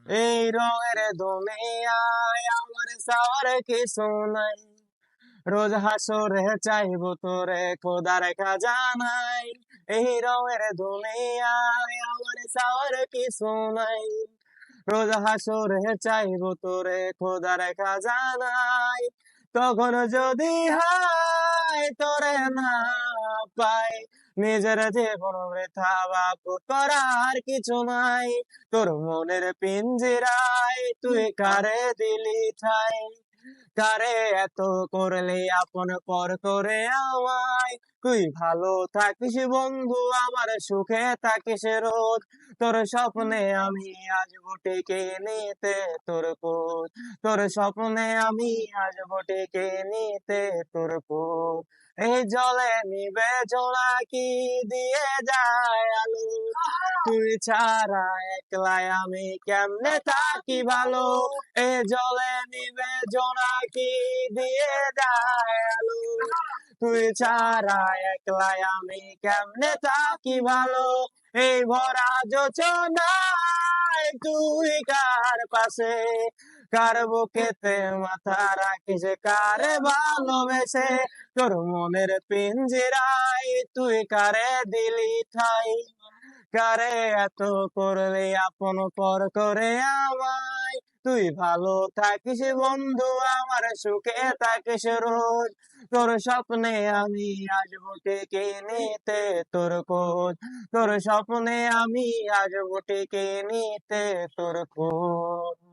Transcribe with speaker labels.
Speaker 1: এই রঙের দুনিয়ায় আমার চাওয়ার কিছু নাই। রোজ হাসরে চাইবো তোরে খোদার খাজানাই। এই রঙের দুনিয়ায় আমার চাওয়ার কিছু নাই। রোজ হাসরে চাইবো তোরে খোদার খাজানাই। তখন যদি হায় তোরে না পাই, নিজের জীবন বৃথা বাপ করার কিছু নাই। তোর মনের পিঞ্জিরায় তুই কারে দিলি ঠাই। কারে এত করলে আপন পর করে আমায়। তুই ভালো থাকিস বন্ধু, আমার সুখে থাকিস রোজ। তোর স্বপ্নে আমি আসবো ডেকে নিতে তোর খোঁজ। তোর স্বপ্নে আমি আসবো ডেকে নিতে তোর খোঁজ। এই জলে নিবে জোনাকি দিয়ে যায় আলো। তুই ছাড়া একলাই আমি কেমনে থাকি ভালো। এ জলে নিবে জোনাকি দিয়ে যায় আলো। তুই ছাড়া একলাই আমি কেমনে থাকি ভালো। এই ভরা যোচনায় তুই কার পাশে, কার বুকেতে মাথা রাখিস, কারে ভালোবেসে। তোর মনের পিঞ্জিরায় তুই কারে দিলি ঠাই। কারে এত করলে আপন পর করে আমায়। তুই ভালো থাকিস বন্ধু, আমার সুখে থাকিস রোজ। তোর স্বপ্নে আমি আসবো ডেকে নিতে তোর খোঁজ। তোর স্বপ্নে আমি আসবো ডেকে নিতে তোর খোঁজ।